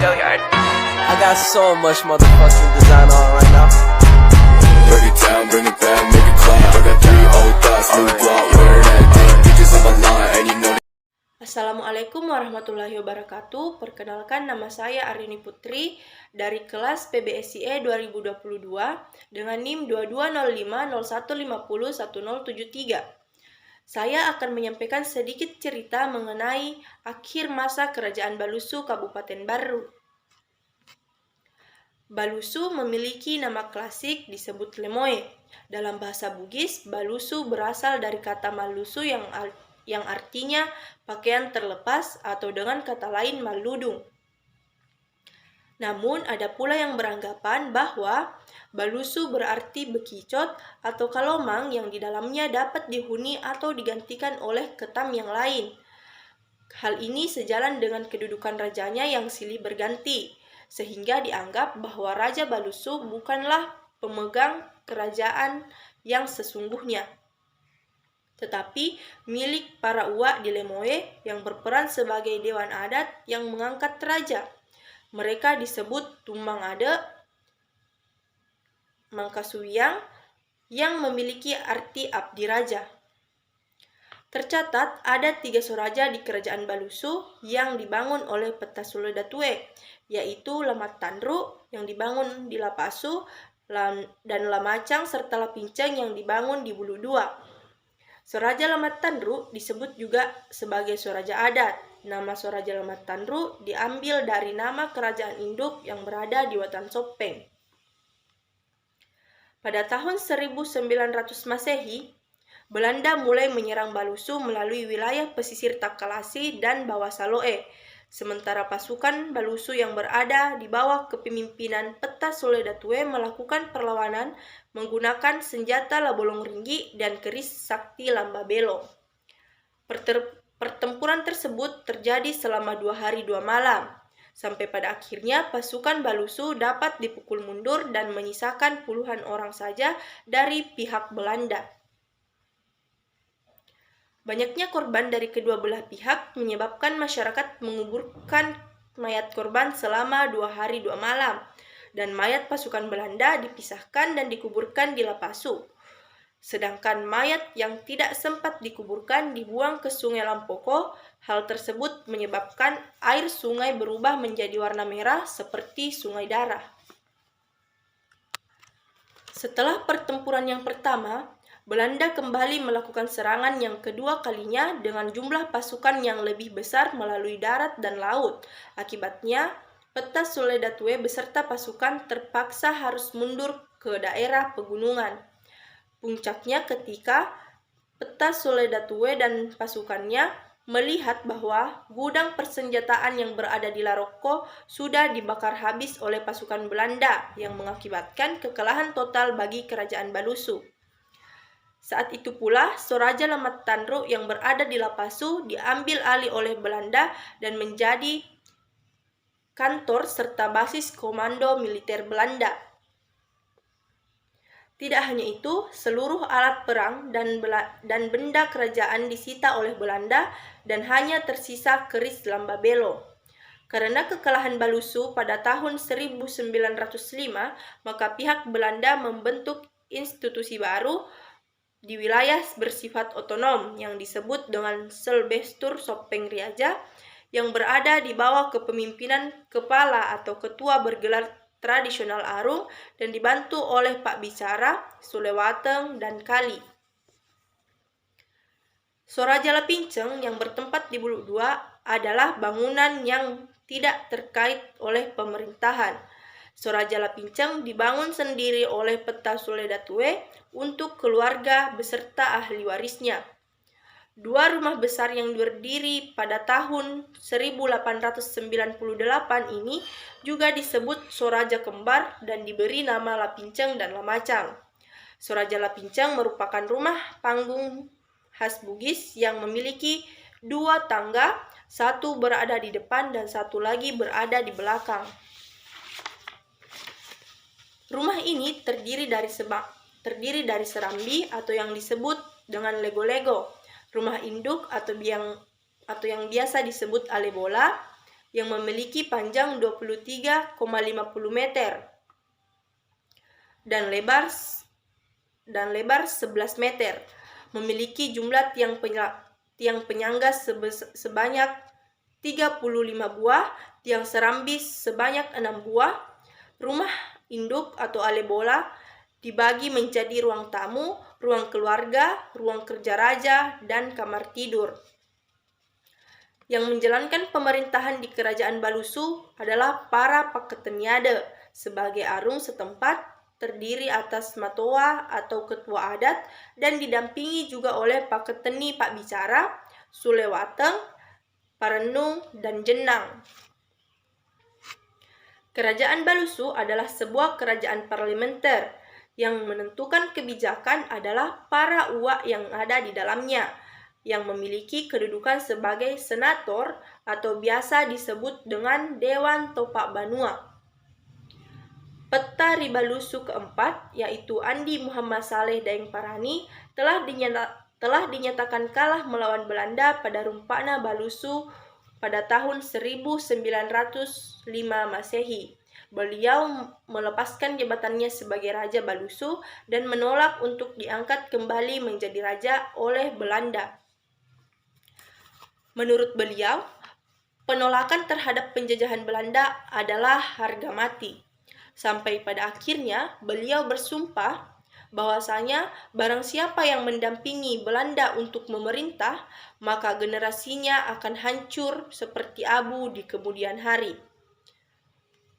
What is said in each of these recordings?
I got so much motherfucking design on right now. Break it down, bring it back, make it clap. I got 3 old thoughts, new block, wear that thing. Bitches on my line, and you know. Assalamualaikum warahmatullahi wabarakatuh. Perkenalkan, nama saya Arini Putri dari kelas PBSIE 2022 dengan NIM 220501501073. Saya akan menyampaikan sedikit cerita mengenai akhir masa Kerajaan Balusu Kabupaten Baru. Balusu memiliki nama klasik disebut Lemoe. Dalam bahasa Bugis, Balusu berasal dari kata Malusu yang artinya pakaian terlepas atau dengan kata lain maludung. Namun ada pula yang beranggapan bahwa Balusu berarti bekicot atau kalomang yang di dalamnya dapat dihuni atau digantikan oleh ketam yang lain. Hal ini sejalan dengan kedudukan rajanya yang silih berganti, sehingga dianggap bahwa Raja Balusu bukanlah pemegang kerajaan yang sesungguhnya, tetapi milik para uak di Lemoe yang berperan sebagai dewan adat yang mengangkat raja. Mereka disebut Tumbang Ade, Mangkasuwiang, yang memiliki arti abdi raja. Tercatat ada 3 soraja di Kerajaan Balusu yang dibangun oleh Peta Sule Datue, yaitu Lamat Tandru yang dibangun di Lapasu dan Lamacang serta Lapinceng yang dibangun di Bulu Dua. Soraja Lamat Tandru disebut juga sebagai soraja adat. Nama Soraja Lamat Tandru diambil dari nama kerajaan induk yang berada di Watan Sopeng. Pada tahun 1900 Masehi, Belanda mulai menyerang Balusu melalui wilayah pesisir Takalasi dan bawah Saloe, sementara pasukan Balusu yang berada di bawah kepemimpinan Peta Sule Datue melakukan perlawanan menggunakan senjata Labolong Ringgi dan keris sakti Lambabelo. Pertempuran tersebut terjadi selama 2 hari 2 malam, sampai pada akhirnya pasukan Balusu dapat dipukul mundur dan menyisakan puluhan orang saja dari pihak Belanda. Banyaknya korban dari kedua belah pihak menyebabkan masyarakat menguburkan mayat korban selama 2 hari 2 malam, dan mayat pasukan Belanda dipisahkan dan dikuburkan di Lapasu. Sedangkan mayat yang tidak sempat dikuburkan dibuang ke Sungai Lampoko. Hal tersebut menyebabkan air sungai berubah menjadi warna merah seperti sungai darah. Setelah pertempuran yang pertama, Belanda kembali melakukan serangan yang kedua kalinya dengan jumlah pasukan yang lebih besar melalui darat dan laut. Akibatnya, Peta Sule Datue beserta pasukan terpaksa harus mundur ke daerah pegunungan. Puncaknya ketika Peta Sule Datue dan pasukannya melihat bahwa gudang persenjataan yang berada di Laroko sudah dibakar habis oleh pasukan Belanda yang mengakibatkan kekalahan total bagi Kerajaan Balusu. Saat itu pula, Soraja Lamat Tandru yang berada di Lapasu diambil alih oleh Belanda dan menjadi kantor serta basis komando militer Belanda. Tidak hanya itu, seluruh alat perang dan benda kerajaan disita oleh Belanda dan hanya tersisa keris Lambabelo. Karena kekalahan Balusu pada tahun 1905, maka pihak Belanda membentuk institusi baru di wilayah bersifat otonom yang disebut dengan Selbestur Sopeng Riaja, yang berada di bawah kepemimpinan kepala atau ketua bergelar tradisional Arung dan dibantu oleh Pak Bicara, Sulewateng, dan Kali. Soraja Lapinceng yang bertempat di Bulu Dua adalah bangunan yang tidak terkait oleh pemerintahan. Soraja Lapinceng dibangun sendiri oleh Peta Sule Datue untuk keluarga beserta ahli warisnya. 2 rumah besar yang berdiri pada tahun 1898 ini juga disebut Soraja Kembar dan diberi nama Lapinceng dan Lamacang. Soraja Lapinceng merupakan rumah panggung khas Bugis yang memiliki 2 tangga, satu berada di depan dan satu lagi berada di belakang. Rumah ini terdiri dari serambi atau yang disebut dengan lego-lego, rumah induk atau yang biasa disebut alebola, yang memiliki panjang 23,50 meter dan lebar 11 meter. Memiliki jumlah tiang penyangga sebanyak 35 buah, tiang serambis sebanyak 6 buah. Rumah induk atau alebola dibagi menjadi ruang tamu, ruang keluarga, ruang kerja raja, dan kamar tidur. Yang menjalankan pemerintahan di Kerajaan Balusu adalah para paketeniade sebagai arung setempat, terdiri atas matoa atau ketua adat dan didampingi juga oleh paketeni Pak Bicara, Sulewateng, Parenung, dan Jenang. Kerajaan Balusu adalah sebuah kerajaan parlementer. Yang menentukan kebijakan adalah para uak yang ada di dalamnya, yang memiliki kedudukan sebagai senator atau biasa disebut dengan Dewan Topak Banua. Peta Ribalusu keempat, yaitu Andi Muhammad Saleh Daeng Parani, telah dinyatakan kalah melawan Belanda pada Rumpana Balusu pada tahun 1905 Masehi. Beliau melepaskan jabatannya sebagai Raja Balusu dan menolak untuk diangkat kembali menjadi raja oleh Belanda. Menurut beliau, penolakan terhadap penjajahan Belanda adalah harga mati. Sampai pada akhirnya beliau bersumpah bahwasanya barang siapa yang mendampingi Belanda untuk memerintah, maka generasinya akan hancur seperti abu di kemudian hari.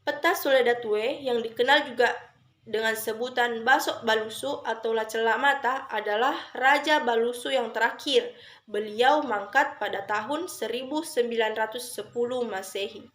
Peta Suledatwe yang dikenal juga dengan sebutan Basok Balusu atau Lacela Mata adalah Raja Balusu yang terakhir. Beliau mangkat pada tahun 1910 Masehi.